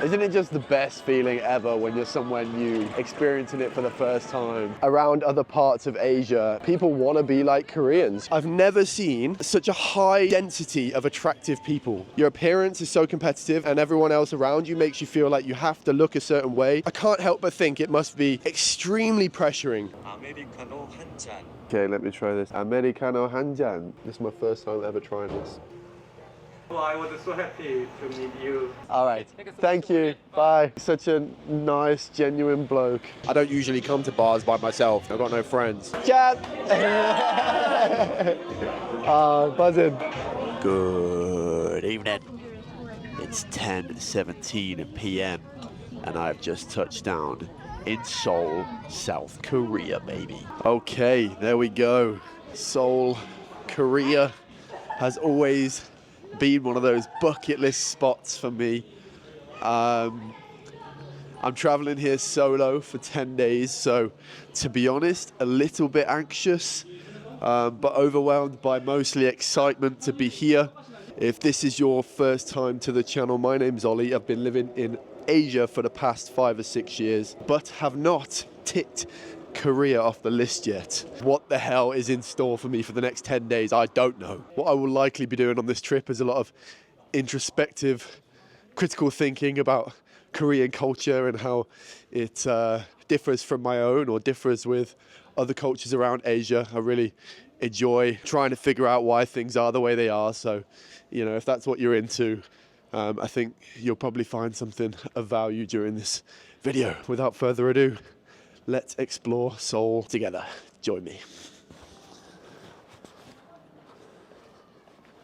Isn't it just the best feeling ever when you're somewhere new, experiencing it for the first time? Around other parts of Asia, people want to be like Koreans. I've never seen such a high density of attractive people. Your appearance is so competitive and everyone else around you makes you feel like you have to look a certain way. I can't help but think it must be extremely pressuring. Americano 한 잔. Okay, let me try this. Americano 한잔. This is my first time ever trying this. Well, I was so happy to meet you. All right, thank you, bye. Such a nice, genuine bloke. I don't usually come to bars by myself. I've got no friends. Chat! Buzzing. Good evening. It's 10:17 p.m. and I've just touched down in Seoul, South Korea, baby. Okay, there we go. Seoul, Korea has always been one of those bucket list spots for me. I'm traveling here solo for 10 days, so to be honest, a little bit anxious, but overwhelmed by mostly excitement to be here. If this is your first time to the channel, my name's Ollie. I've been living in Asia for the past 5 or 6 years, but have not ticked Korea off the list yet. What the hell is in store for me for the next 10 days? I don't know. What I will likely be doing on this trip is a lot of introspective, critical thinking about Korean culture and how it differs from my own or differs with other cultures around Asia. I really enjoy trying to figure out why things are the way they are. So, you know, if that's what you're into, I think you'll probably find something of value during this video. Without further ado, let's explore Seoul together. Join me.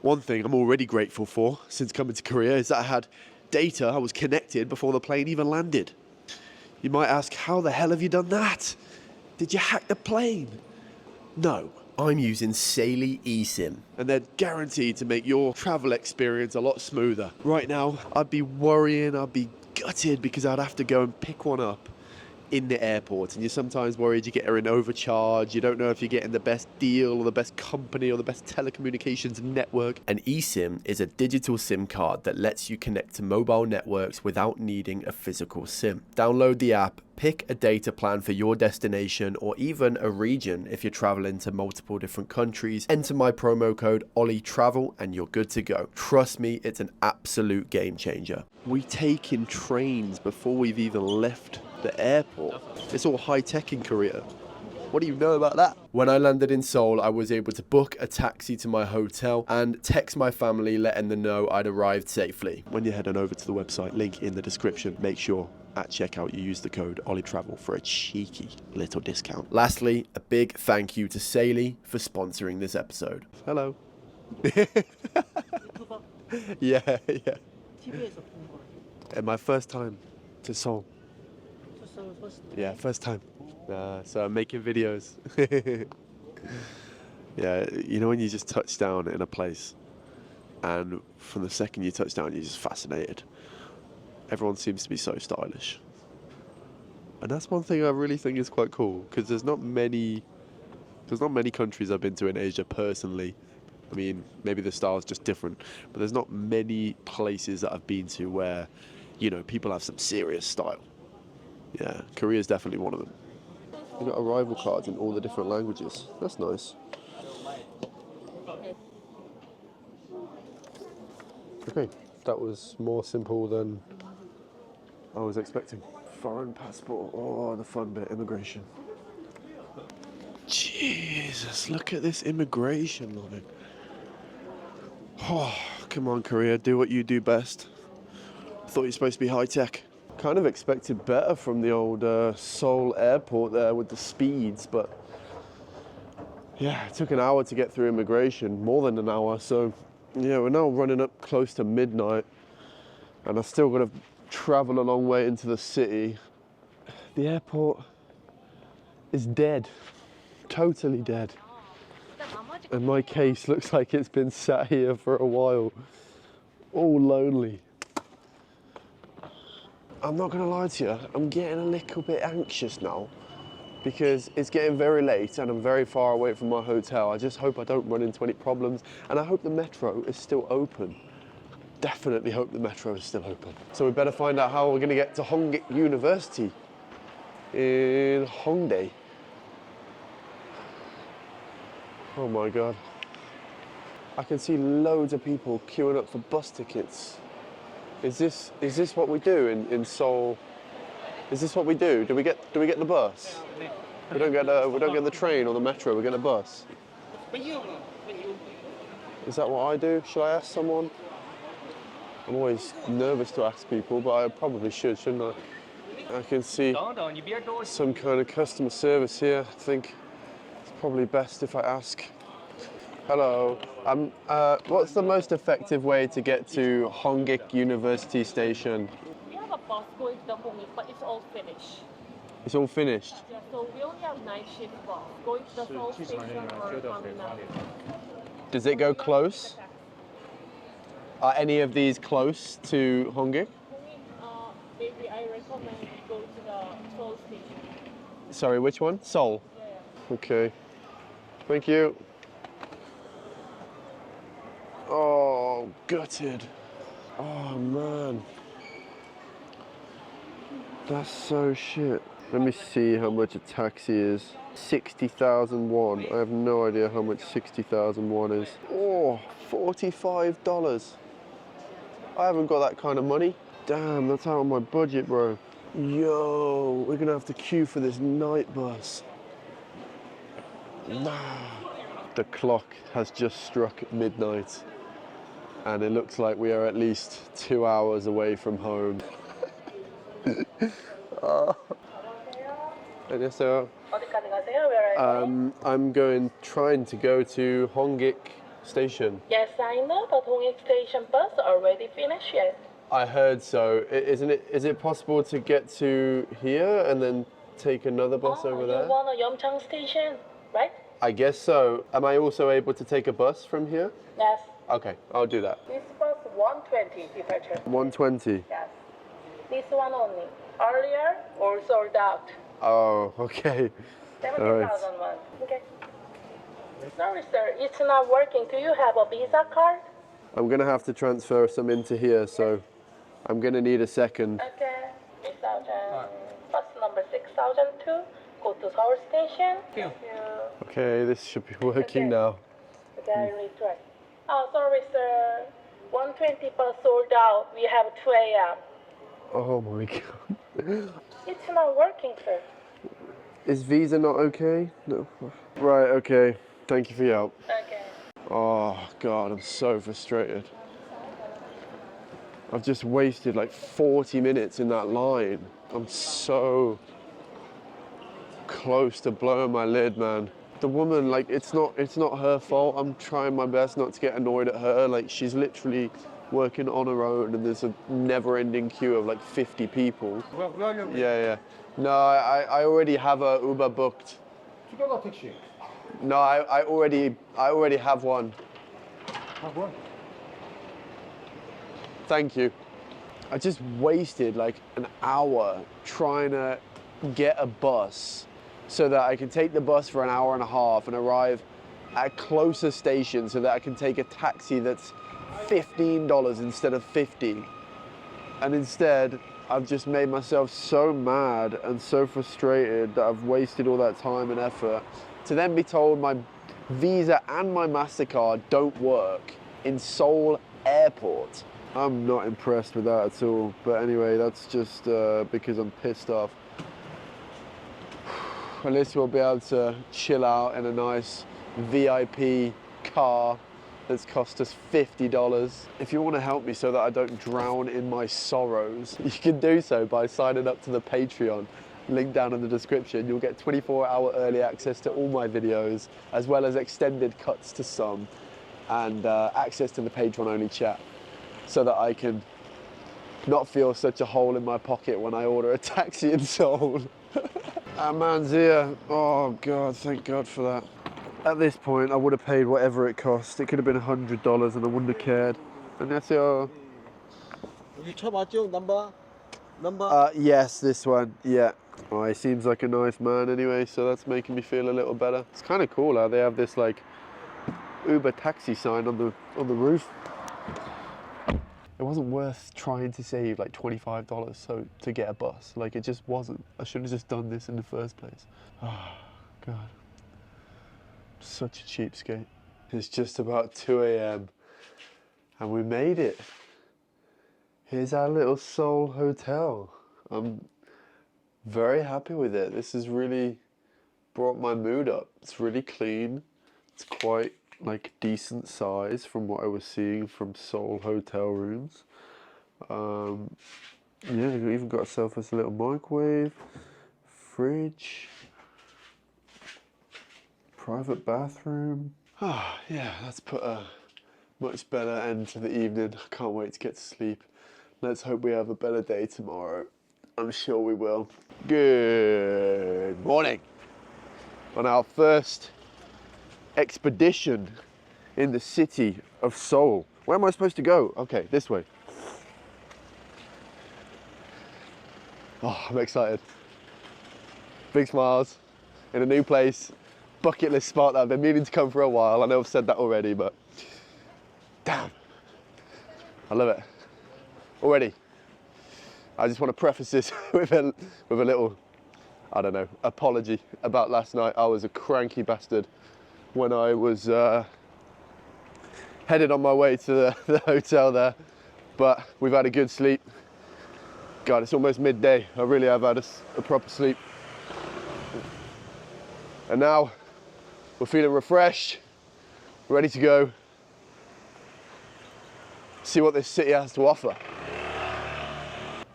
One thing I'm already grateful for since coming to Korea is that I had data, I was connected before the plane even landed. You might ask, how the hell have you done that? Did you hack the plane? No, I'm using Saily eSIM, and they're guaranteed to make your travel experience a lot smoother. Right now, I'd be worrying, I'd be gutted because I'd have to go and pick one up in the airport, and you're sometimes worried you get her in overcharge, you don't know if you're getting the best deal or the best company or the best telecommunications network. An eSIM is a digital SIM card that lets you connect to mobile networks without needing a physical SIM. Download the app, pick a data plan for your destination or even a region if you're traveling to multiple different countries. Enter my promo code OllieTravel and you're good to go. Trust me, it's an absolute game changer. We take in trains before we've even left the airport. It's all high tech in Korea. What do you know about that? When I landed in Seoul, I was able to book a taxi to my hotel and text my family letting them know I'd arrived safely. When you're heading over to the website, link in the description, make sure at checkout you use the code OllieTravel for a cheeky little discount. Lastly, a big thank you to Saily for sponsoring this episode. Hello. Yeah. TV에서 본 거. And my first time to Seoul. Yeah, first time. So I'm making videos. Yeah, you know when you just touch down in a place and from the second you touch down you're just fascinated. Everyone seems to be so stylish. And that's one thing I really think is quite cool, because there's not many countries I've been to in Asia personally. I mean, maybe the style's just different, but there's not many places that I've been to where, you know, people have some serious style. Yeah, Korea's definitely one of them. You've got arrival cards in all the different languages. That's nice. Okay, that was more simple than I was expecting. Foreign passport. Oh, the fun bit, immigration. Jesus, look at this immigration line. Oh, come on, Korea, do what you do best. I thought you were supposed to be high tech. Kind of expected better from the old Seoul airport there with the speeds, but yeah, it took an hour to get through immigration, more than an hour. So yeah, we're now running up close to midnight and I've still got to travel a long way into the city. The airport is dead, totally dead. And my case looks like it's been sat here for a while, all lonely. I'm not gonna lie to you, I'm getting a little bit anxious now because it's getting very late and I'm very far away from my hotel. I just hope I don't run into any problems and I hope the metro is still open. definitely hope the metro is still open. So we better find out how we're going to get to Hongik University in Hongdae. Oh my God. I can see loads of people queuing up for bus tickets. Is this what we do in Seoul? Is this what we do? Do we get the bus? We don't get the train or the metro. We get a bus. Is that what I do? Should I ask someone? I'm always nervous to ask people, but I probably should, shouldn't I? I can see some kind of customer service here. I think it's probably best if I ask. Hello. What's the most effective way to get to Hongik University Station? We have a bus going to the Hongik, but it's all finished. It's all finished. Yeah, so we only have night shift bus going to the Seoul station or Gangnam. Does it go close? Are any of these close to Hongik? Maybe I recommend you go to the Seoul station. Sorry, which one? Seoul. Yeah. Okay. Thank you. Oh, gutted. Oh man. That's so shit. Let me see how much a taxi is. 60,000 won. I have no idea how much 60,000 won is. Oh, $45. I haven't got that kind of money. Damn, that's out of my budget, bro. Yo, we're gonna have to queue for this night bus. Nah. The clock has just struck midnight, and it looks like we are at least 2 hours away from home. So, I'm trying to go to Hongik Station. Yes, I know, but Hongik station bus already finished yet. I heard so. Is it possible to get to here and then take another bus over there? You want a Yeomchang station, right? I guess so. Am I also able to take a bus from here? Yes. Okay, I'll do that. This bus 120 departure. 120. Yes. This one only. Earlier or sold out. Oh, okay. 70,001. Okay. Sorry, sir. It's not working. Do you have a Visa card? I'm gonna have to transfer some into here, so I'm gonna need a second. Okay. 3,000. Bus number 6002. Go to Seoul Station. Thank you. Okay, this should be working now. Okay, I retry. Oh, sorry, sir. 120 bus sold out. We have 2 a.m. Oh my God. It's not working, sir. Is Visa not okay? No. Right, okay. Thank you for your help. Okay. Oh God, I'm so frustrated. I've just wasted like 40 minutes in that line. I'm so close to blowing my lid, man. The woman, like, it's not her fault. I'm trying my best not to get annoyed at her. Like, she's literally working on her own, and there's a never-ending queue of like 50 people. Yeah. No, I already have a Uber booked. No, I already have one. Thank you. I just wasted like an hour trying to get a bus so that I can take the bus for an hour and a half and arrive at a closer station so that I can take a taxi that's $15 instead of $50. And instead, I've just made myself so mad and so frustrated that I've wasted all that time and effort to then be told my Visa and my MasterCard don't work in Seoul Airport. I'm not impressed with that at all. But anyway, that's just because I'm pissed off. At least we'll be able to chill out in a nice VIP car that's cost us $50. If you want to help me so that I don't drown in my sorrows, you can do so by signing up to the Patreon. Link down in the description. You'll get 24-hour early access to all my videos, as well as extended cuts to some, and access to the Patreon-only chat, so that I can not feel such a hole in my pocket when I order a taxi in Seoul. Our man's here. Oh God, thank God for that. At this point, I would have paid whatever it cost. It could have been $100 and I wouldn't have cared. And that's it. You check about your number? Yes, this one. Yeah. Oh, he seems like a nice man anyway, so that's making me feel a little better. It's kind of cool how they have this like Uber taxi sign on the roof. It wasn't worth trying to save like $25 so to get a bus. Like, it just wasn't. I should have just done this in the first place. Oh, God. Such a cheapskate. It's just about 2 a.m. and we made it. Here's our little Seoul hotel. I'm very happy with it. This has really brought my mood up. It's really clean. It's quite like decent size from what I was seeing from Seoul hotel rooms. Yeah, you've even got yourself a little microwave, fridge, private bathroom. Ah, yeah, that's put a much better end to the evening. I can't wait to get to sleep. Let's hope we have a better day tomorrow. I'm sure we will. Good morning. On our first expedition in the city of Seoul. Where am I supposed to go? Okay, this way. Oh, I'm excited. Big smiles in a new place. Bucket list spot that I've been meaning to come for a while. I know I've said that already, but damn, I love it already. I just want to preface this with a little, I don't know, apology about last night. I was a cranky bastard when I was headed on my way to the hotel there, but we've had a good sleep. God, it's almost midday. I really have had a proper sleep. And now we're feeling refreshed, ready to go see what this city has to offer.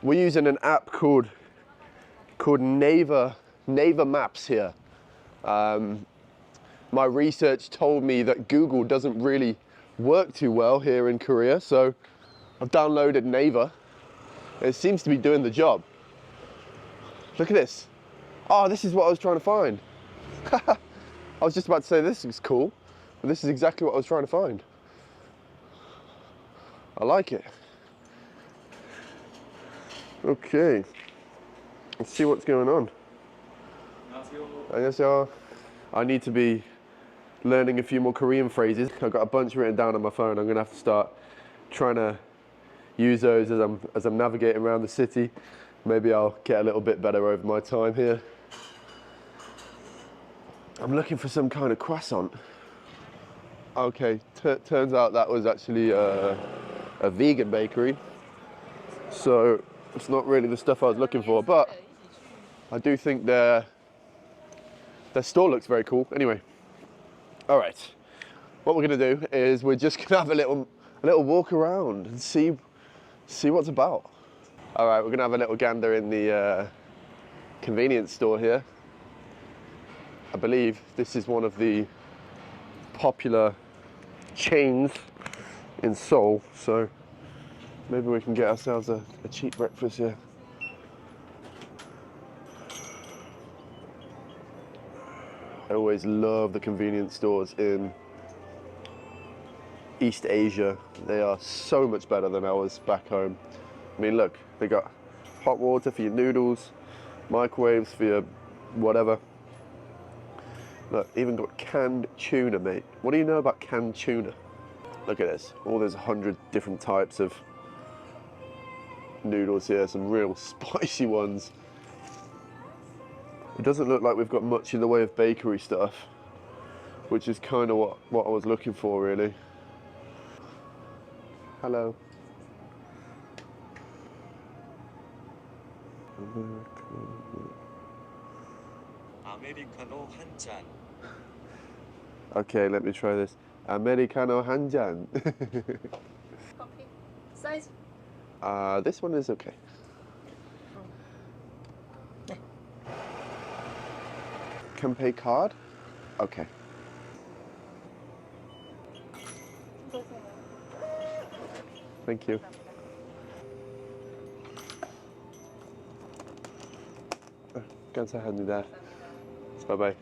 We're using an app called Naver Maps here. My research told me that Google doesn't really work too well here in Korea, so I've downloaded Naver. It seems to be doing the job. Look at this. Oh, this is what I was trying to find. I was just about to say this is cool, but this is exactly what I was trying to find. I like it. Okay, let's see what's going on. 안녕하세요. I need to be learning a few more Korean phrases. I've got a bunch written down on my phone. I'm gonna have to start trying to use those as I'm navigating around the city. Maybe I'll get a little bit better over my time here. I'm looking for some kind of croissant. Okay, turns out that was actually a vegan bakery. So it's not really the stuff I was looking for, but I do think their store looks very cool. Anyway, all right. What we're gonna do is we're just gonna have a little walk around and see what's about. All right, we're gonna have a little gander in the convenience store here. I believe this is one of the popular chains in Seoul, so maybe we can get ourselves a cheap breakfast here. I always love the convenience stores in East Asia. They are so much better than ours back home. I mean, look, they got hot water for your noodles, microwaves for your whatever. Look, even got canned tuna, mate. What do you know about canned tuna? Look at this. All those 100 different types of noodles here, some real spicy ones. It doesn't look like we've got much in the way of bakery stuff, which is kind of what I was looking for, really. Hello. 아메리카노 한 잔. Okay, let me try this. Americano 한잔. Coffee. Size? This one is okay. Can pay card? Okay. Thank you. 감사합니다. Bye-bye.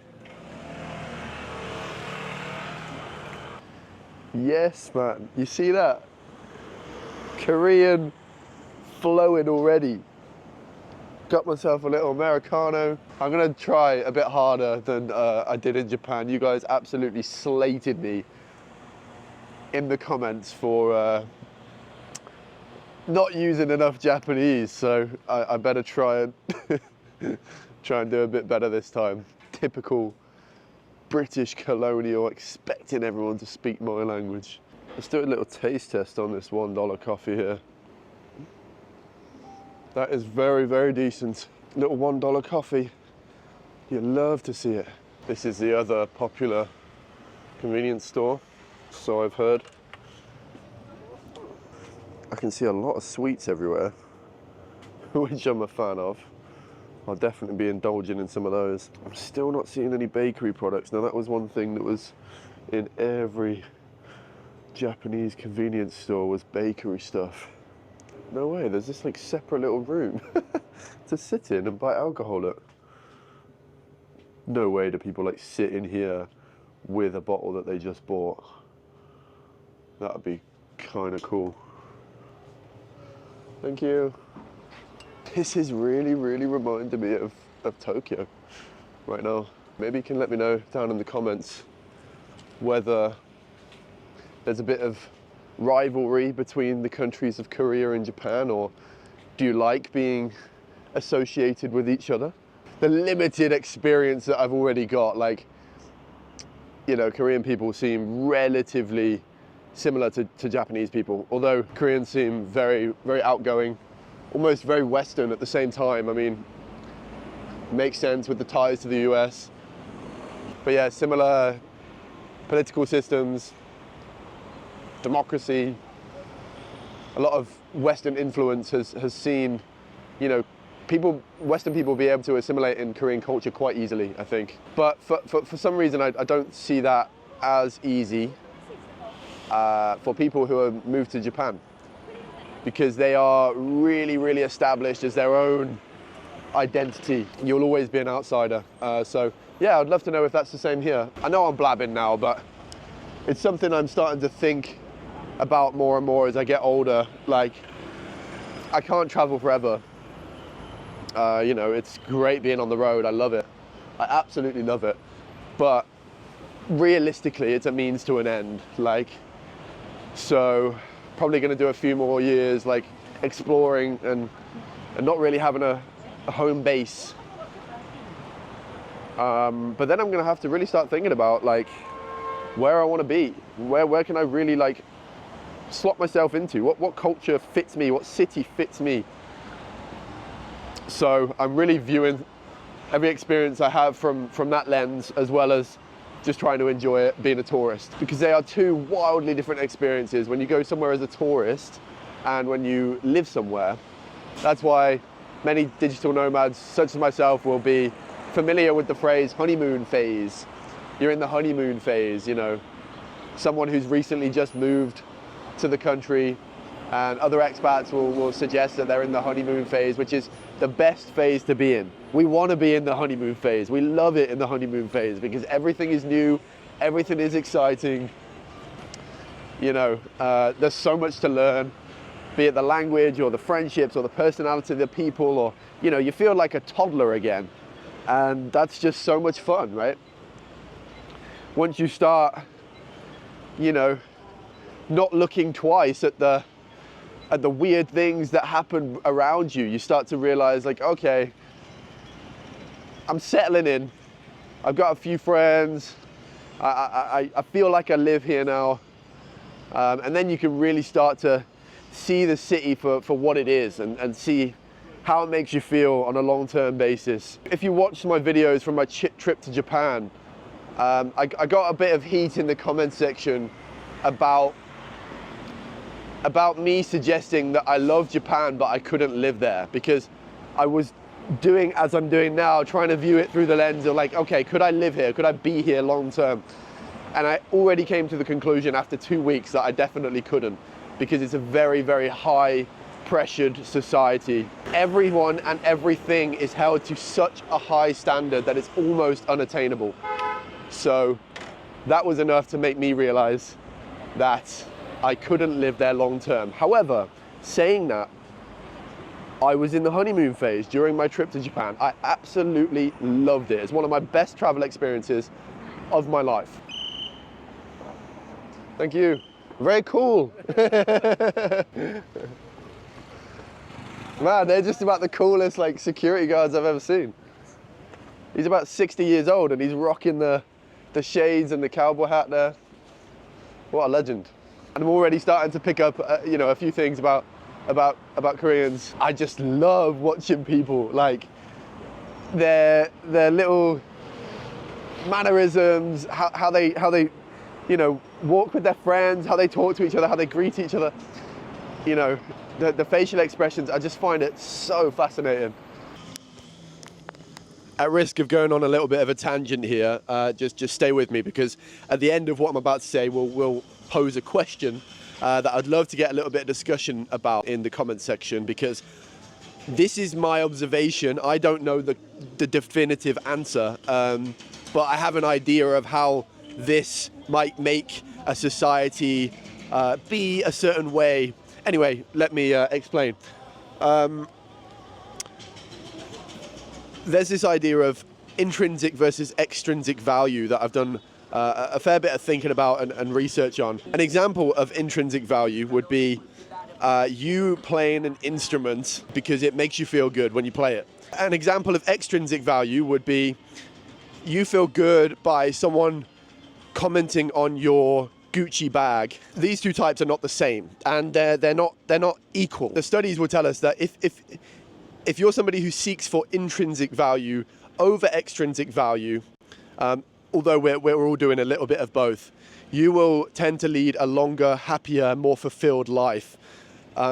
Yes, man. You see that? Korean flowing already. Got myself a little Americano. I'm gonna try a bit harder than I did in Japan. You guys absolutely slated me in the comments for not using enough Japanese, so I better try and try and do a bit better this time. Typical British colonial, expecting everyone to speak my language. Let's do a little taste test on this $1 coffee here. That is very, very decent. Little $1 coffee. You love to see it. This is the other popular convenience store, so I've heard. I can see a lot of sweets everywhere, which I'm a fan of. I'll definitely be indulging in some of those. I'm still not seeing any bakery products. Now that was one thing that was in every Japanese convenience store, was bakery stuff. No way, there's this like separate little room to sit in and buy alcohol at. No way do people like sit in here with a bottle that they just bought. That'd be kind of cool. Thank you. This is really, really reminding me of Tokyo right now. Maybe you can let me know down in the comments whether there's a bit of rivalry between the countries of Korea and Japan, or do you like being associated with each other? The limited experience that I've already got, like, you know, Korean people seem relatively similar to Japanese people, although Koreans seem very, very outgoing, almost very Western at the same time. I mean, makes sense with the ties to the US. But yeah, similar political systems, democracy, a lot of Western influence has seen, you know, Western people be able to assimilate in Korean culture quite easily, I think. But for some reason, I don't see that as easy for people who have moved to Japan, because they are really, really established as their own identity. You'll always be an outsider. So yeah, I'd love to know if that's the same here. I know I'm blabbing now, but it's something I'm starting to think about more and more as I get older. Like, I can't travel forever. You know, it's great being on the road. I love it. I absolutely love it. But realistically, it's a means to an end. Like, so probably going to do a few more years, like, exploring and not really having a home base. But then I'm going to have to really start thinking about, like, where I want to be. Where can I really, like, slot myself into? What culture fits me? What city fits me? So I'm really viewing every experience I have from that lens, as well as just trying to enjoy it being a tourist, because they are two wildly different experiences when you go somewhere as a tourist and when you live somewhere. That's why many digital nomads, such as myself, will be familiar with the phrase honeymoon phase. You're in the honeymoon phase, you know. Someone who's recently just moved to the country, and other expats will suggest that they're in the honeymoon phase, which is the best phase to be in. We want to be in the honeymoon phase. We love it in the honeymoon phase because everything is new, everything is exciting. You know, there's so much to learn, be it the language or the friendships or the personality of the people, or, you know, you feel like a toddler again. And that's just so much fun, right? Once you start, you know, not looking twice at the weird things that happen around you, you start to realize, like, okay, I'm settling in. I've got a few friends. I feel like I live here now. And then you can really start to see the city for what it is, and see how it makes you feel on a long-term basis. If you watch my videos from my trip to Japan, I got a bit of heat in the comment section about me suggesting that I love Japan, but I couldn't live there, because I was doing as I'm doing now, trying to view it through the lens of, like, okay, could I live here? Could I be here long term? And I already came to the conclusion after 2 weeks that I definitely couldn't, because it's a very, very high pressured society. Everyone and everything is held to such a high standard that it's almost unattainable. So that was enough to make me realize that I couldn't live there long term. However, saying that, I was in the honeymoon phase during my trip to Japan. I absolutely loved it. It's one of my best travel experiences of my life. Thank you. Very cool. Man, they're just about the coolest like security guards I've ever seen. He's about 60 years old and he's rocking the shades and the cowboy hat there. What a legend. And I'm already starting to pick up, you know, a few things about Koreans. I just love watching people, like their little mannerisms, how they, you know, walk with their friends, how they talk to each other, how they greet each other. You know, the facial expressions, I just find it so fascinating. At risk of going on a little bit of a tangent here, just stay with me, because at the end of what I'm about to say, we'll pose a question that I'd love to get a little bit of discussion about in the comment section, because this is my observation. I don't know the definitive answer, but I have an idea of how this might make a society be a certain way. Anyway, let me explain. There's this idea of intrinsic versus extrinsic value that I've done a fair bit of thinking about and research on. An example of intrinsic value would be you playing an instrument because it makes you feel good when you play it. An example of extrinsic value would be you feel good by someone commenting on your Gucci bag. These two types are not the same, and they're not equal. The studies will tell us that if you're somebody who seeks for intrinsic value over extrinsic value, although we're all doing a little bit of both, you will tend to lead a longer, happier, more fulfilled life,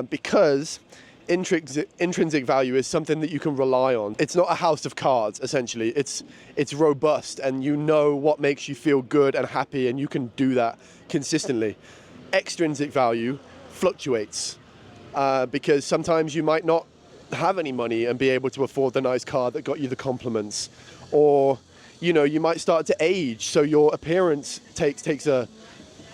because intrinsic value is something that you can rely on. It's not a house of cards, essentially. It's robust, and you know what makes you feel good and happy, and you can do that consistently. Extrinsic value fluctuates, because sometimes you might not have any money and be able to afford the nice car that got you the compliments, or you know, you might start to age, so your appearance takes a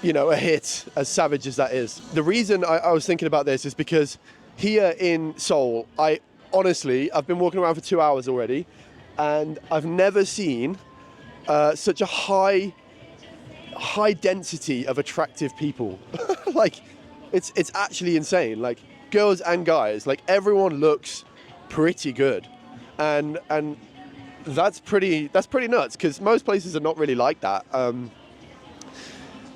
hit, as savage as that is. The reason I was thinking about this is because here in Seoul, I've been walking around for 2 hours already, and I've never seen such a high density of attractive people. Like, it's actually insane. Like, girls and guys, like, everyone looks pretty good, and that's pretty nuts, because most places are not really like that.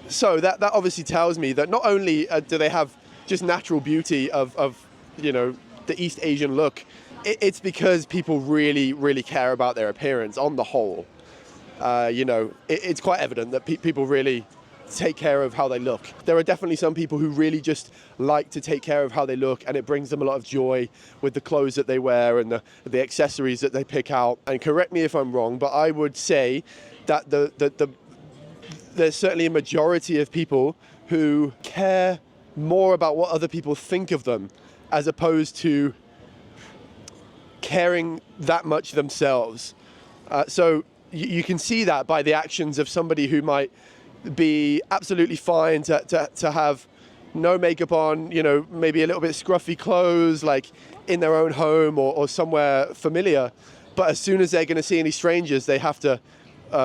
So that obviously tells me that not only do they have just natural beauty of you know, the East Asian look, it's because people really care about their appearance on the whole. You know, it's quite evident that people really take care of how they look. There are definitely some people who really just like to take care of how they look, and it brings them a lot of joy with the clothes that they wear and the accessories that they pick out. And correct me if I'm wrong, but I would say that there's certainly a majority of people who care more about what other people think of them, as opposed to caring that much themselves. So you can see that by the actions of somebody who might be absolutely fine to have no makeup on, you know, maybe a little bit scruffy clothes, like in their own home or somewhere familiar. But as soon as they're going to see any strangers, they have to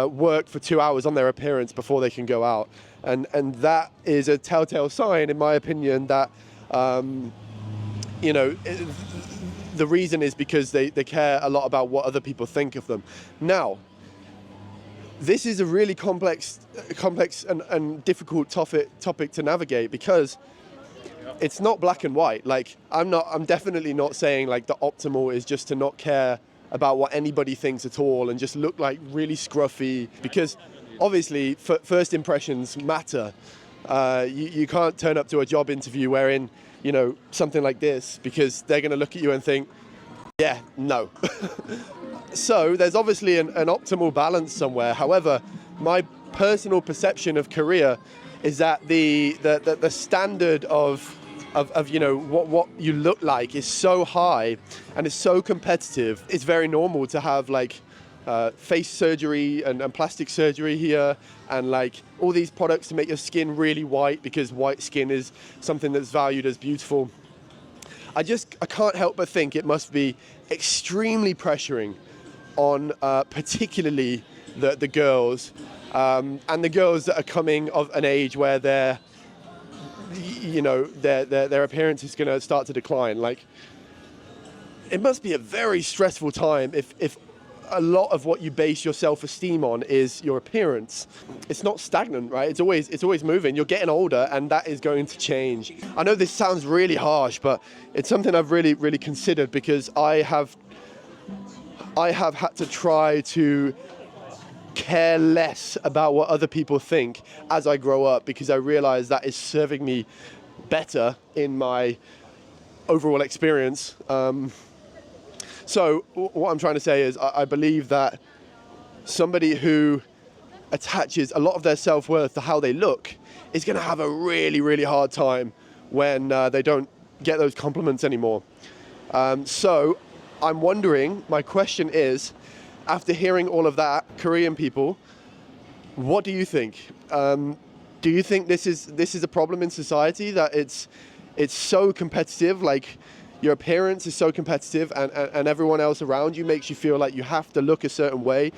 work for 2 hours on their appearance before they can go out. And that is a telltale sign, in my opinion, that, you know, the reason is because they care a lot about what other people think of them. Now, this is a really complex and difficult topic to navigate, because it's not black and white. Like, I'm definitely not saying like the optimal is just to not care about what anybody thinks at all and just look like really scruffy, because obviously first impressions matter. You can't turn up to a job interview wearing, you know, something like this, because they're going to look at you and think, yeah, no. So there's obviously an optimal balance somewhere. However, my personal perception of Korea is that the standard of you know what you look like is so high and it's so competitive. It's very normal to have like face surgery and plastic surgery here, and like all these products to make your skin really white, because white skin is something that's valued as beautiful. I can't help but think it must be extremely pressuring on particularly the girls, and the girls that are coming of an age where their appearance is going to start to decline. Like, it must be a very stressful time if a lot of what you base your self-esteem on is your appearance. It's not stagnant, right? It's always moving. You're getting older, and that is going to change. I know this sounds really harsh, but it's something I've really considered, because I have had to try to care less about what other people think as I grow up, because I realize that is serving me better in my overall experience. So what I'm trying to say is I believe that somebody who attaches a lot of their self-worth to how they look is going to have a really hard time when they don't get those compliments anymore. So I'm wondering, my question is, after hearing all of that, Korean people, what do you think? Do you think this is a problem in society, that it's so competitive, like your appearance is so competitive, and everyone else around you makes you feel like you have to look a certain way?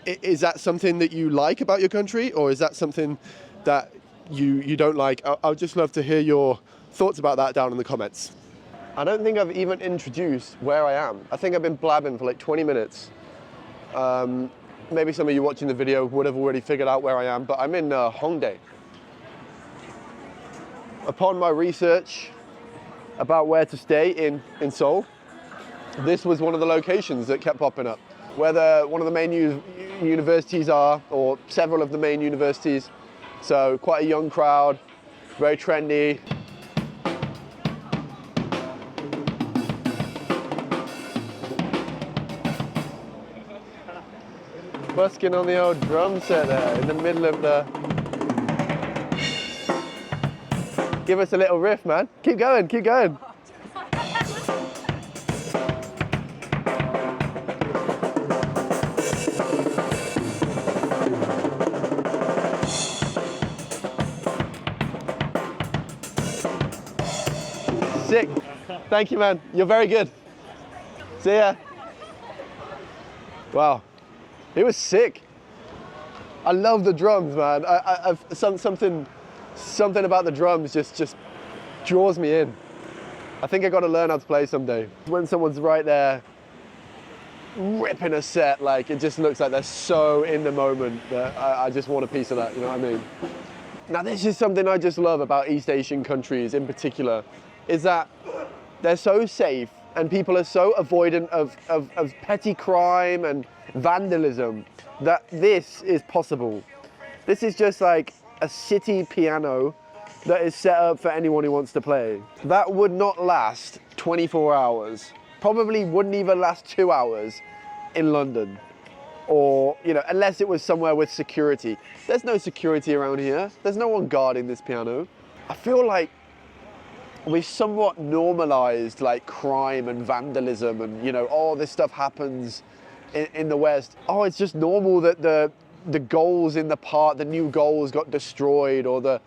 Is that something that you like about your country, or is that something that you don't like? I'd just love to hear your thoughts about that down in the comments. I don't think I've even introduced where I am. I think I've been blabbing for like 20 minutes. Maybe some of you watching the video would have already figured out where I am, but I'm in Hongdae. Upon my research about where to stay in Seoul, this was one of the locations that kept popping up. Where one of the main universities are, or several of the main universities. So quite a young crowd, very trendy. Busking on the old drum set there in the middle of the... Give us a little riff, man. Keep going, keep going. Sick. Thank you, man. You're very good. See ya. Wow. It was sick. I love the drums, man. Something about the drums just draws me in. I think I got to learn how to play someday. When someone's right there ripping a set, like, it just looks like they're so in the moment that I just want a piece of that, you know what I mean? Now, this is something I just love about East Asian countries in particular, is that they're so safe and people are so avoidant of petty crime and vandalism that this is possible. This is just like a city piano that is set up for anyone who wants to play. That would not last 24 hours. Probably wouldn't even last 2 hours in London. Or, you know, unless it was somewhere with security. There's no security around here. There's no one guarding this piano. I feel like we've somewhat normalized like crime and vandalism and, you know, oh, this stuff happens in the West. Oh, it's just normal that the goals in the park, the new goals got destroyed, or the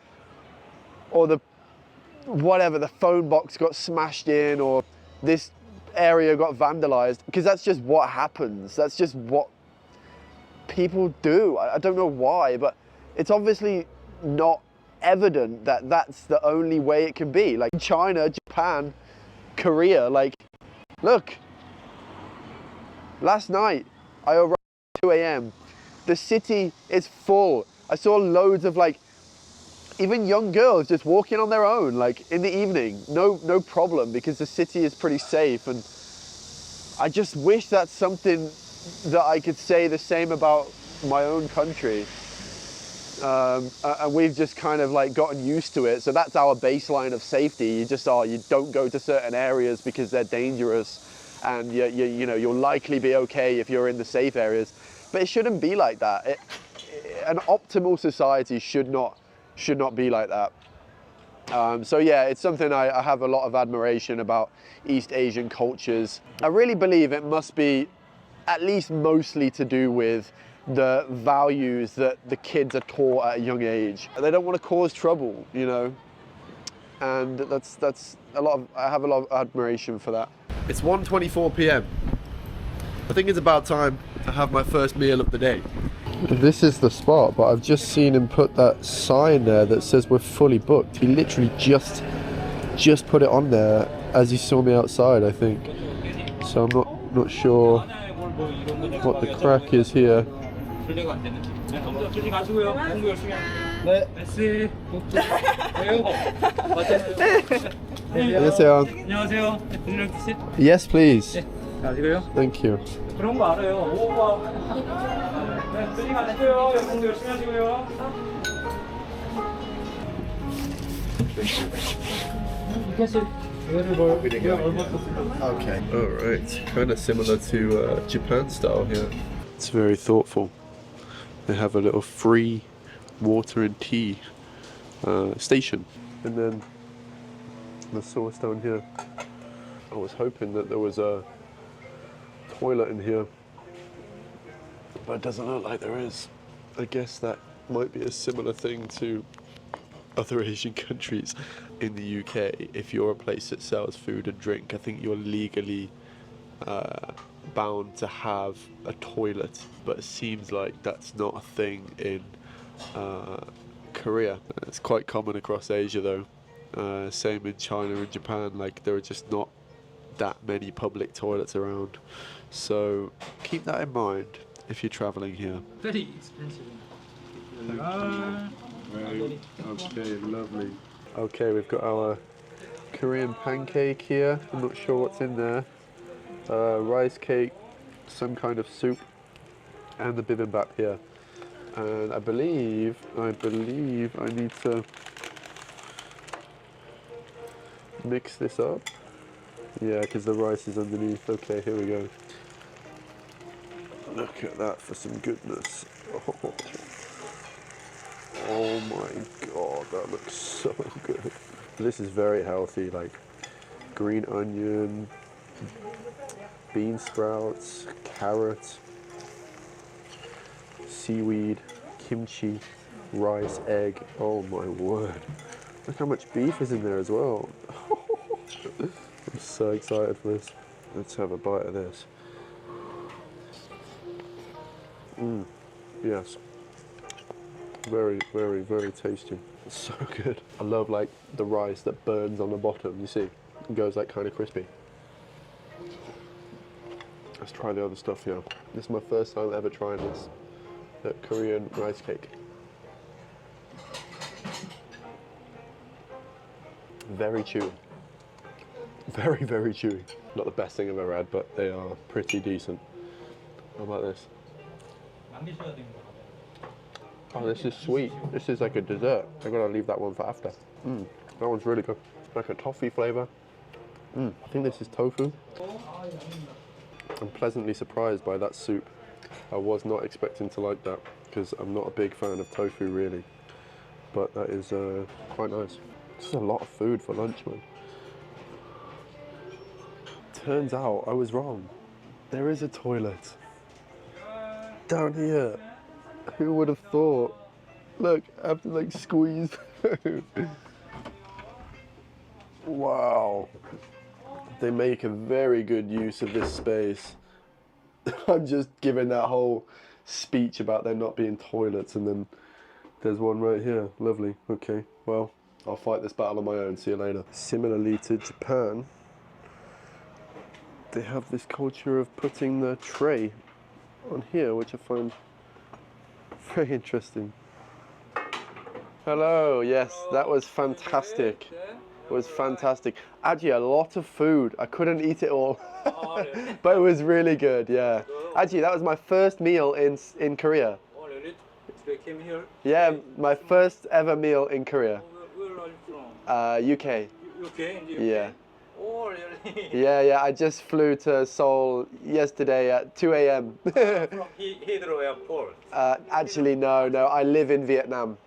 whatever, the phone box got smashed in, or this area got vandalized, because that's just what happens. That's just what people do. I don't know why, but it's obviously not evident that that's the only way it can be. Like China, Japan, Korea, like, look, last night I arrived at 2 a.m. The city is full. I saw loads of like even young girls just walking on their own, like in the evening, no problem, because the city is pretty safe. And I just wish that's something that I could say the same about my own country. And we've just kind of like gotten used to it. So that's our baseline of safety. You just you don't go to certain areas because they're dangerous, and you know, you'll likely be okay if you're in the safe areas. But it shouldn't be like that. An optimal society should not be like that. So yeah, it's something I have a lot of admiration about East Asian cultures. I really believe it must be at least mostly to do with the values that the kids are taught at a young age. They don't want to cause trouble, you know, and that's a lot of, I have a lot of admiration for that. It's 1:24 p.m. I think it's about time to have my first meal of the day. This is the spot, but I've just seen him put that sign there that says we're fully booked. He literally just put it on there as he saw me outside, I think. So I'm not sure what the crack is here. 안녕하세요. 안녕하세요. Yes, please. 아시고요? Thank you. 그런 거 알아요. 오빠. 네, 조심 하시고요. 연봉도 열심히 하시고요. Okay. All right. Kind of similar to Japan style here. It's very thoughtful. They have a little free water and tea station, and then the source down here. I was hoping that there was a toilet in here, but it doesn't look like there is. I guess that might be a similar thing to other Asian countries. In the UK, if you're a place that sells food and drink, I think you're legally bound to have a toilet, but it seems like that's not a thing in Korea. It's quite common across Asia though. Same in China and Japan, like there are just not that many public toilets around. So keep that in mind if you're traveling here. Very expensive. Okay, lovely. Okay, we've got our Korean pancake here. I'm not sure what's in there. Rice cake, some kind of soup, and the bibimbap here. And I believe I need to mix this up. Yeah, because the rice is underneath. Okay, here we go. Look at that for some goodness. Oh my god, that looks so good. This is very healthy, like green onion, bean sprouts, carrot, seaweed, kimchi, rice, egg. Oh my word. Look how much beef is in there as well. I'm so excited for this. Let's have a bite of this. Yes. Very, very, very tasty. It's so good. I love like the rice that burns on the bottom, you see? It goes like kind of crispy. Let's try the other stuff here. This is my first time ever trying this. The Korean rice cake. Very chewy. Very, very chewy. Not the best thing I've ever had, but they are pretty decent. How about this? Oh, this is sweet. This is like a dessert. I gotta leave that one for after. That one's really good. Like a toffee flavor. I think this is tofu. I'm pleasantly surprised by that soup. I was not expecting to like that because I'm not a big fan of tofu really. But that is quite nice. This is a lot of food for lunch, man. Turns out I was wrong. There is a toilet down here. Who would have thought? Look, I have to like squeeze through. Wow. They make a very good use of this space. I'm just giving that whole speech about there not being toilets, and then there's one right here. Lovely. Okay, well, I'll fight this battle on my own. See you later. Similarly to Japan, they have this culture of putting the tray on here, which I find very interesting. Hello, yes, that was fantastic. It was fantastic. Actually, a lot of food. I couldn't eat it all, but it was really good, yeah. Actually, that was my first meal in Korea. Oh, really? They came here? Yeah, my first ever meal in Korea. Where are you from? UK. UK? In the UK? Yeah. Oh, really? Yeah, I just flew to Seoul yesterday at 2 a.m. From Heathrow Airport? Actually, no, I live in Vietnam.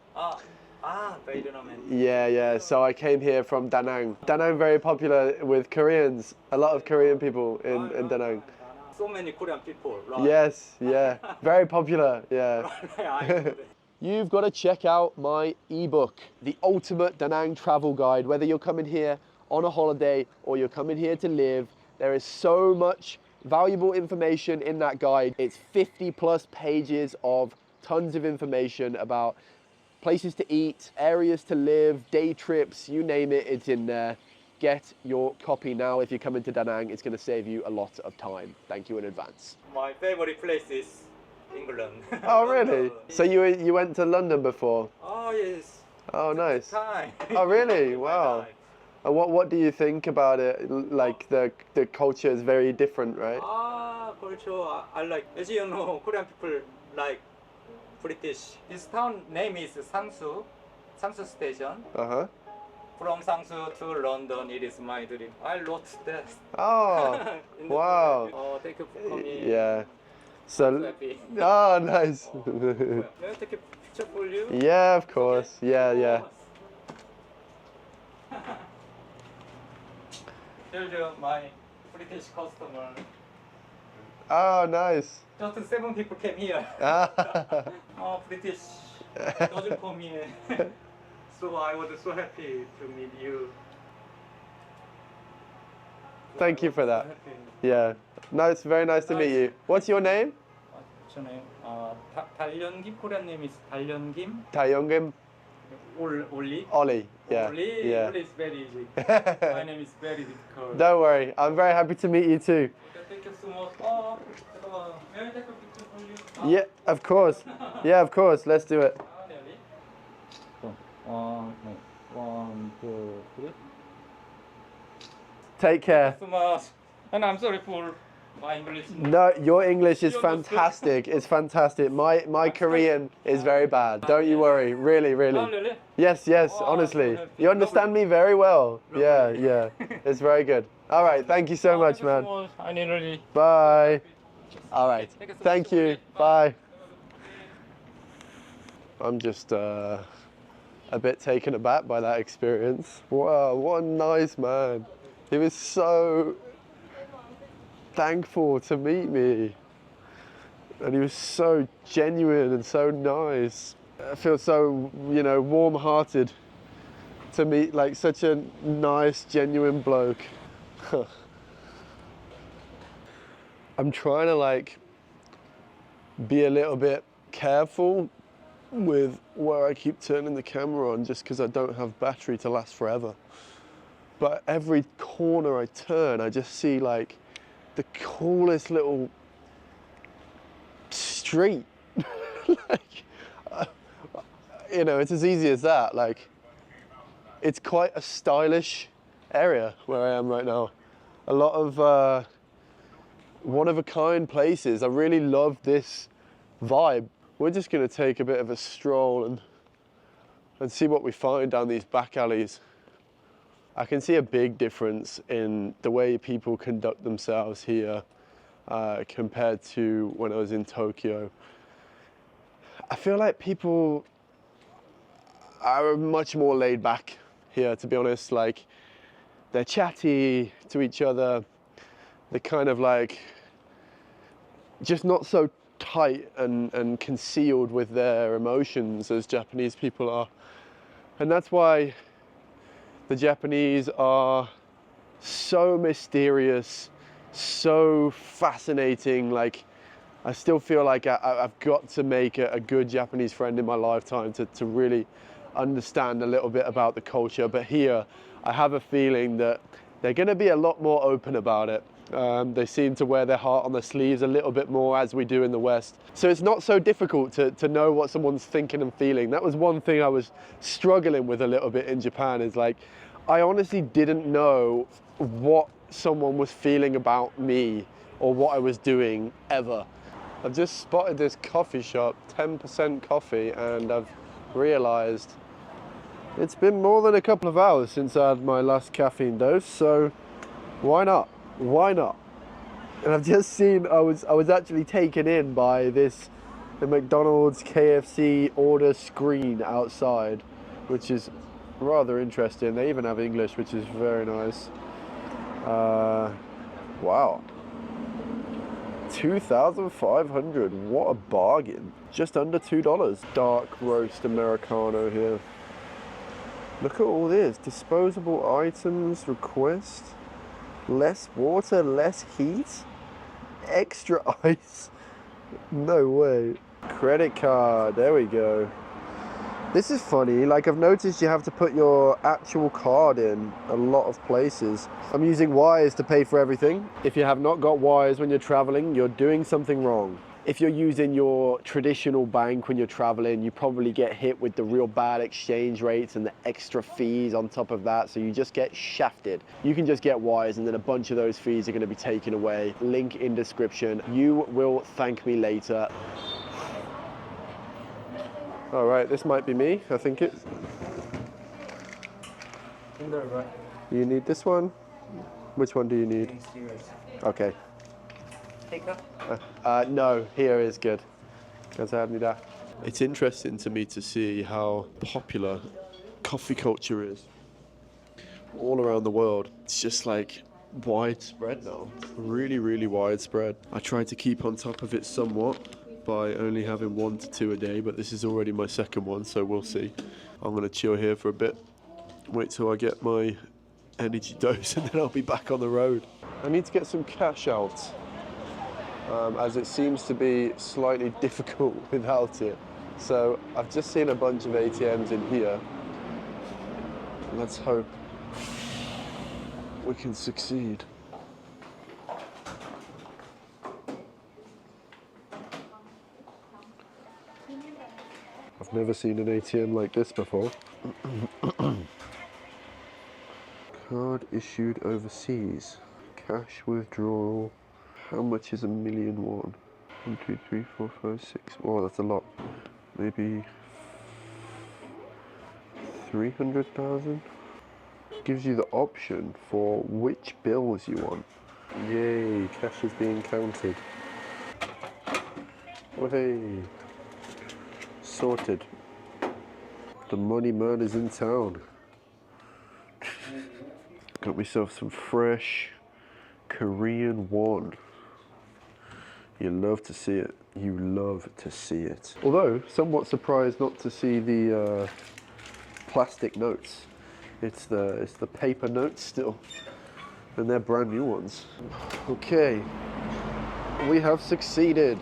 Vietnam. Yeah, so I came here from Da Nang. Da Nang very popular with Koreans, a lot of Korean people in Da Nang. So many Korean people, right? Yes, yeah, very popular, yeah. You've got to check out my ebook, The Ultimate Da Nang Travel Guide. Whether you're coming here on a holiday or you're coming here to live, there is so much valuable information in that guide. It's 50 plus pages of tons of information about places to eat, areas to live, day trips, you name it, it's in there. get your copy now if you come into Da Nang. It's going to save you a lot of time. Thank you in advance. My favorite place is England. Oh, really? So you went to London before? Oh, yes. Oh, nice. Time. Oh, really? My Wow. life. And what do you think about it? Like the culture is very different, right? Culture, I like. As you know, Korean people like British. This town name is Sangsu, Sangsu Station. Uh-huh. From Sangsu to London, it is my dream. I wrote that. Oh, in the wow. book. Oh, thank you for coming. Yeah. So So, happy. oh, nice. May I take a picture for you? Yeah, of course. Yeah, yeah. Here's my British customer. Oh, nice. Just 7 people came here. Ah. Oh, British doesn't come here. So I was so happy to meet you. Thank you for that. So happy. Yeah. Nice, very nice to meet you. What's your name? What's your name? 달련김. Korean name is 달련김. Taeyongim Oli. Ollie. Yeah. Oli. Yeah. Oli is very easy. My name is very difficult. Don't worry. I'm very happy to meet you too. Okay, thank you so much. Oh, may I take a picture for you? Yeah, of course. Yeah, of course. Let's do it. Really? No. 1, 2, 3. Take care. So much. And I'm sorry for my English. No, your English is You understood? fantastic. It's fantastic. My Korean is very bad. Don't you worry. Really, Oh, really. really? Yes, yes, Oh, honestly. so You understand me very well. Yeah, yeah. It's very good. All right. Thank you so much, man. I need really. Bye. All right. Thank you so Thank much. you. Bye. I'm just a bit taken aback by that experience. Wow, what a nice man. He was so thankful to meet me. And he was so genuine and so nice. I feel so, warm-hearted to meet like such a nice, genuine bloke. I'm trying to like be a little bit careful with where I keep turning the camera on just because I don't have battery to last forever. But every corner I turn, I just see like the coolest little street. Like, it's as easy as that. Like, it's quite a stylish area where I am right now. A lot of one-of-a-kind places. I really love this vibe. We're just gonna take a bit of a stroll and see what we find down these back alleys. I can see a big difference in the way people conduct themselves here compared to when I was in Tokyo. I feel like people are much more laid back here, to be honest. Like, they're chatty to each other. They're kind of like just not so tight and concealed with their emotions as Japanese people are. And that's why the Japanese are so mysterious, so fascinating. Like, I still feel like I've got to make a good Japanese friend in my lifetime to really understand a little bit about the culture. But here, I have a feeling that they're going to be a lot more open about it. They seem to wear their heart on their sleeves a little bit more, as we do in the West. So it's not so difficult to know what someone's thinking and feeling. That was one thing I was struggling with a little bit in Japan, is like, I honestly didn't know what someone was feeling about me or what I was doing ever. I've just spotted this coffee shop, 10% coffee, and I've realized it's been more than a couple of hours since I had my last caffeine dose, so why not? Why not? And I've just seen, I was actually taken in by the McDonald's KFC order screen outside, which is rather interesting. They even have English, which is very nice. Wow. 2,500, what a bargain. Just under $2. Dark roast Americano here. Look at all this, disposable items, request. Less water, less heat, extra ice. No way. Credit card, there we go. This is funny, like I've noticed you have to put your actual card in a lot of places. I'm using Wise to pay for everything. If you have not got Wise when you're traveling, you're doing something wrong. If you're using your traditional bank when you're traveling, you probably get hit with the real bad exchange rates and the extra fees on top of that, so you just get shafted. You can just get Wise and then a bunch of those fees are going to be taken away. Link in description. You will thank me later. All right, this might be me, I think it. You need this one? Which one do you need? Okay. No, here is good. It's interesting to me to see how popular coffee culture is all around the world. It's just like widespread now, really, really widespread. I try to keep on top of it somewhat by only having 1 to 2 a day, but this is already my second one, so we'll see. I'm gonna chill here for a bit, wait till I get my energy dose, and then I'll be back on the road. I need to get some cash out, as it seems to be slightly difficult without it. So I've just seen a bunch of ATMs in here. Let's hope we can succeed. I've never seen an ATM like this before. Card issued overseas. Cash withdrawal. How much is 1,000,001? 1, 2, 3, 4, 5, 6. Oh, that's a lot. Maybe 300,000? Gives you the option for which bills you want. Yay, cash is being counted. Hey. Sorted. The money man is in town. Got myself some fresh Korean won. You love to see it. You love to see it. Although, somewhat surprised not to see the plastic notes. It's the paper notes still. And they're brand new ones. Okay. We have succeeded.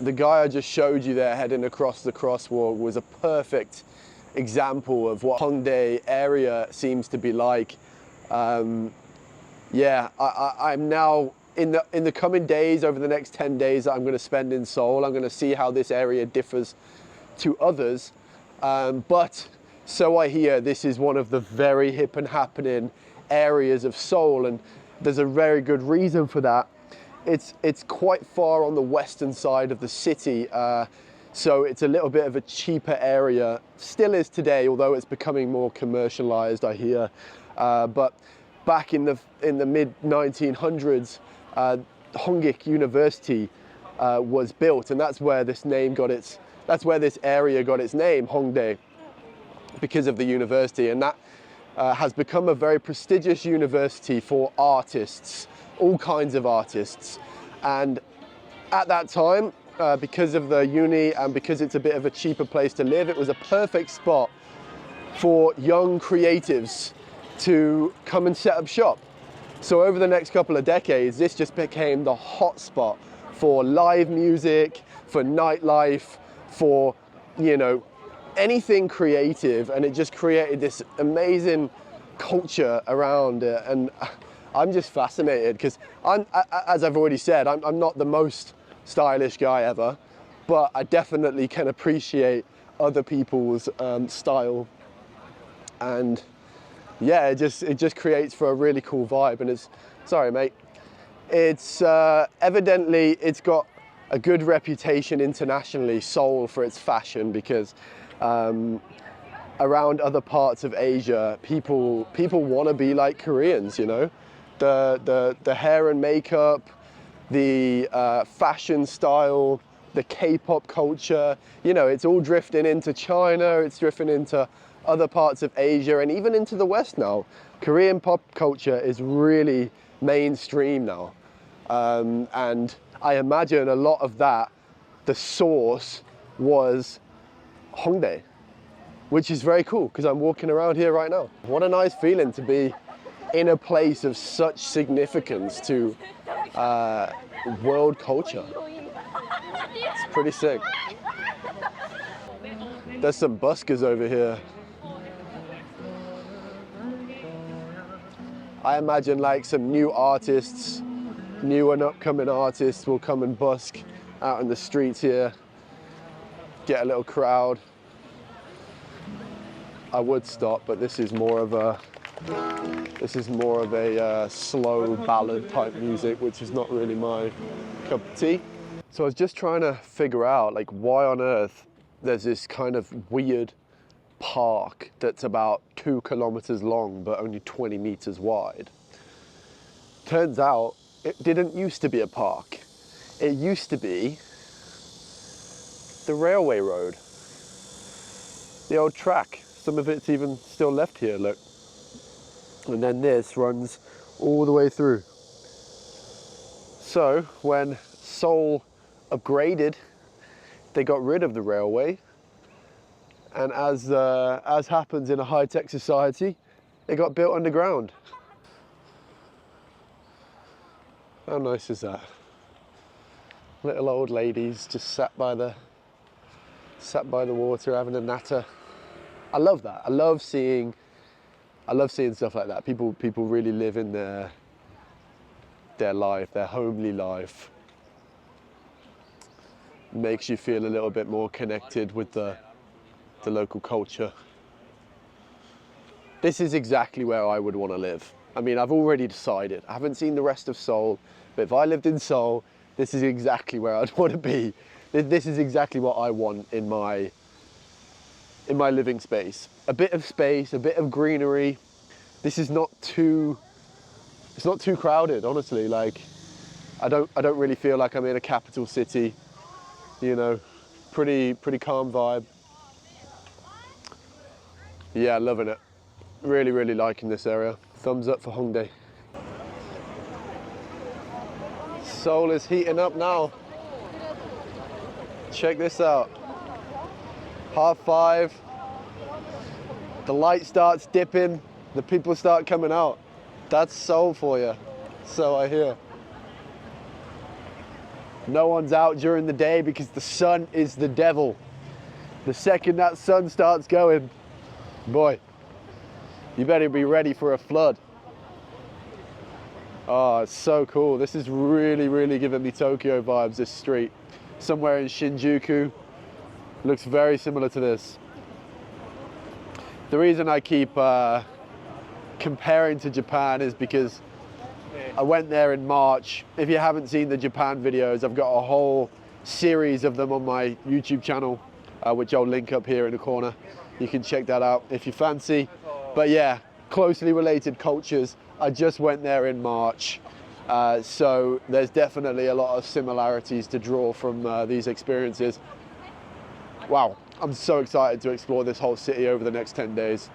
The guy I just showed you there heading across the crosswalk was a perfect example of what Hongdae area seems to be like. Yeah, I'm now in the coming days, over the next 10 days that I'm going to spend in Seoul, I'm going to see how this area differs to others. But so I hear this is one of the very hip and happening areas of Seoul, and there's a very good reason for that. It's quite far on the western side of the city, so it's a little bit of a cheaper area. Still is today, although it's becoming more commercialized, I hear. But back in the mid 1900s, Hongik University was built, and that's where this name got its. That's where this area got its name, Hongdae, because of the university, and that has become a very prestigious university for artists. All kinds of artists. And at that time, because of the uni and because it's a bit of a cheaper place to live, it was a perfect spot for young creatives to come and set up shop. So over the next couple of decades, this just became the hot spot for live music, for nightlife, for, you know, anything creative, and it just created this amazing culture around it. And I'm just fascinated because as I've already said, I'm not the most stylish guy ever, but I definitely can appreciate other people's style, and yeah, it just creates for a really cool vibe. And it's, sorry mate, it's evidently it's got a good reputation internationally, Seoul, for its fashion, because around other parts of Asia, people want to be like Koreans, you know. The hair and makeup, the fashion style, the K-pop culture, you know, it's all drifting into China, it's drifting into other parts of Asia, and even into the West now. Korean pop culture is really mainstream now. And I imagine a lot of that, the source was Hongdae, which is very cool because I'm walking around here right now. What a nice feeling to be in a place of such significance to world culture. It's pretty sick. There's some buskers over here. I imagine like some new artists, new and upcoming artists will come and busk out in the streets here, get a little crowd. I would stop, but this is more of a slow ballad type music, which is not really my cup of tea. So I was just trying to figure out like why on earth there's this kind of weird park that's about 2 kilometers long but only 20 meters wide. Turns out it didn't used to be a park. It used to be the railway road, the old track. Some of it's even still left here, look. And then this runs all the way through. So when Seoul upgraded, they got rid of the railway. And as happens in a high-tech society, it got built underground. How nice is that? Little old ladies just sat by the water having a natter. I love that. I love seeing stuff like that. People really live in their life, their homely life. Makes you feel a little bit more connected with the local culture. This is exactly where I would want to live. I mean, I've already decided. I haven't seen the rest of Seoul, but if I lived in Seoul, this is exactly where I'd want to be. This is exactly what I want in my living space. A bit of space, a bit of greenery. This is not too, it's not too crowded, honestly. Like, I don't really feel like I'm in a capital city, you know, pretty calm vibe. Yeah, loving it. Really, really liking this area. Thumbs up for Hongdae. Seoul is heating up now. Check this out. 5:30. The light starts dipping. The people start coming out. That's Seoul for you. So I hear. No one's out during the day because the sun is the devil. The second that sun starts going, boy, you better be ready for a flood. Oh, it's so cool. This is really, really giving me Tokyo vibes, this street. Somewhere in Shinjuku. Looks very similar to this. The reason I keep comparing to Japan is because I went there in March. If you haven't seen the Japan videos, I've got a whole series of them on my YouTube channel, which I'll link up here in the corner. You can check that out if you fancy. But yeah, closely related cultures. I just went there in March. So there's definitely a lot of similarities to draw from these experiences. Wow, I'm so excited to explore this whole city over the next 10 days.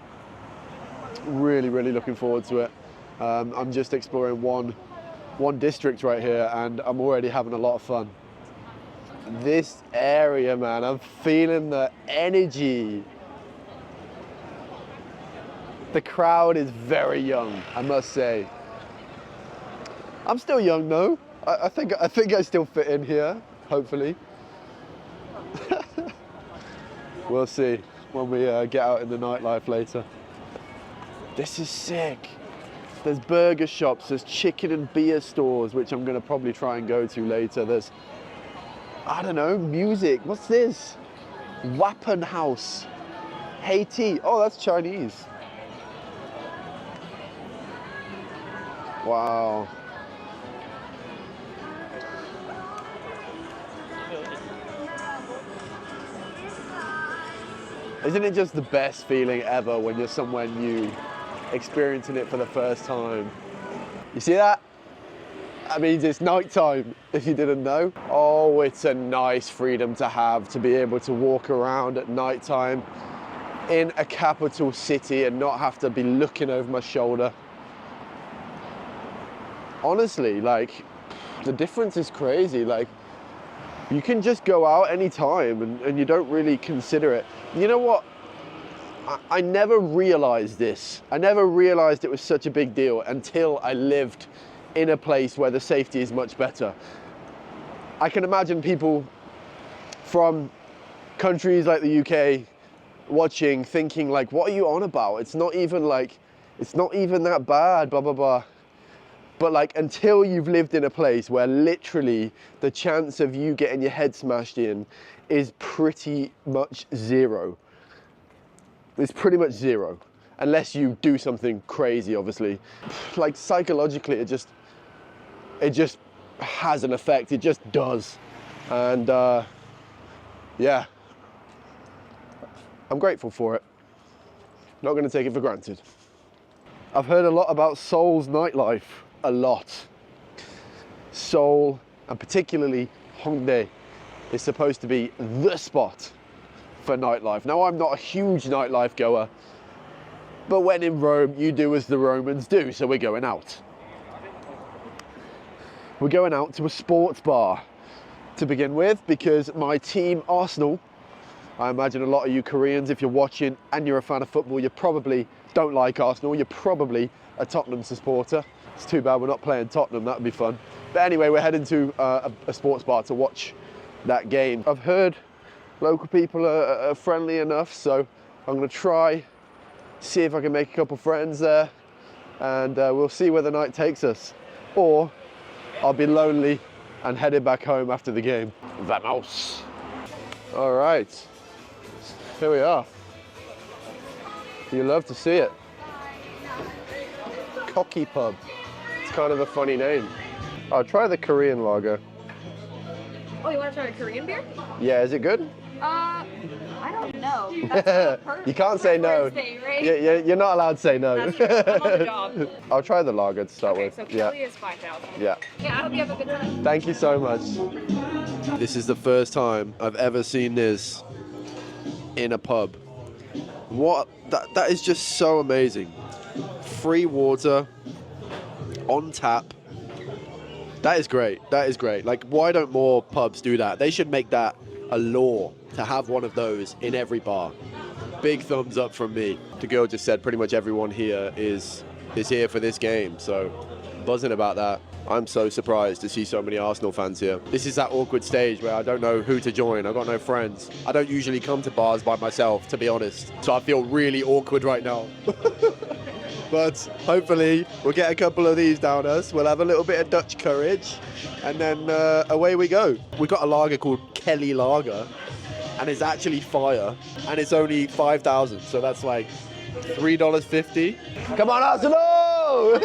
Really, really looking forward to it. I'm just exploring one district right here and I'm already having a lot of fun. This area, man, I'm feeling the energy. The crowd is very young, I must say. I'm still young though. I think I still fit in here, hopefully. We'll see when we get out in the nightlife later. This is sick. There's burger shops, there's chicken and beer stores, which I'm gonna probably try and go to later. There's, I don't know, music. What's this? Wappen House. Haiti. Oh, that's Chinese. Wow. Isn't it just the best feeling ever when you're somewhere new, experiencing it for the first time? You see that? That means it's nighttime, if you didn't know. Oh, it's a nice freedom to have, to be able to walk around at nighttime in a capital city and not have to be looking over my shoulder. Honestly, like, the difference is crazy. Like, you can just go out anytime and you don't really consider it. You know what? I never realized this. I never realized it was such a big deal until I lived in a place where the safety is much better. I can imagine people from countries like the UK watching, thinking like, what are you on about? It's not even that bad, blah, blah, blah. But like, until you've lived in a place where literally the chance of you getting your head smashed in is pretty much zero. It's pretty much zero, unless you do something crazy, obviously. Like psychologically, it just has an effect, it just does. And yeah, I'm grateful for it. Not gonna take it for granted. I've heard a lot about Seoul's nightlife, a lot. Seoul, and particularly Hongdae, is supposed to be the spot for nightlife. Now, I'm not a huge nightlife goer, but when in Rome, you do as the Romans do, so we're going out. We're going out to a sports bar to begin with, because my team, Arsenal, I imagine a lot of you Koreans, if you're watching and you're a fan of football, you probably don't like Arsenal, you're probably a Tottenham supporter. It's too bad we're not playing Tottenham, that would be fun. But anyway, we're heading to a sports bar to watch that game. I've heard local people are friendly enough, so I'm gonna try, see if I can make a couple friends there, and we'll see where the night takes us. Or I'll be lonely and headed back home after the game. Vamos. All right, here we are. You love to see it. Cocky Pub. It's kind of a funny name. I'll try the Korean lager. Oh, you want to try a Korean beer? Yeah, is it good? I don't know. That's You can't say no. Thursday, right? Yeah, you're not allowed to say no. That's true. I'm on the job. I'll try the lager to start Okay, with. so Kelly is 5,000. Yeah. Yeah, I hope you have a good time. Thank you so much. This is the first time I've ever seen this in a pub. What? That is just so amazing. Free water, on tap. That is great. That is great. Like, why don't more pubs do that? They should make that a law to have one of those in every bar. Big thumbs up from me. The girl just said pretty much everyone here is here for this game, so buzzing about that. I'm so surprised to see so many Arsenal fans here. This is that awkward stage where I don't know who to join. I've got no friends. I don't usually come to bars by myself, to be honest. So I feel really awkward right now. But hopefully we'll get a couple of these down us. We'll have a little bit of Dutch courage, and then away we go. We've got a lager called Kelly Lager, and it's actually fire, and it's only 5,000, so that's like $3.50. Come on, Arsenal!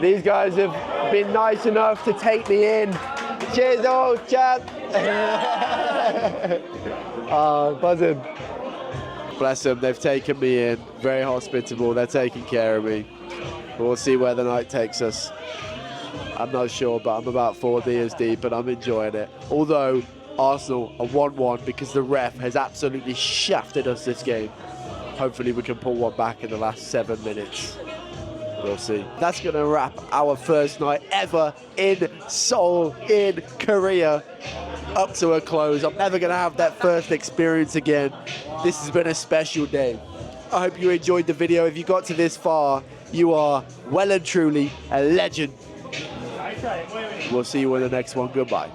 These guys have been nice enough to take me in. Cheers, old chap! Oh, buzzing. Bless them, they've taken me in. Very hospitable, they're taking care of me. We'll see where the night takes us. I'm not sure, but I'm about 4 beers deep and I'm enjoying it. Although Arsenal are 1-1 because the ref has absolutely shafted us this game. Hopefully we can pull one back in the last 7 minutes. We'll see. That's going to wrap our first night ever in Seoul, in Korea, up to a close. I'm never going to have that first experience again. This has been a special day. I hope you enjoyed the video. If you got to this far, you are well and truly a legend. We'll see you in the next one. Goodbye.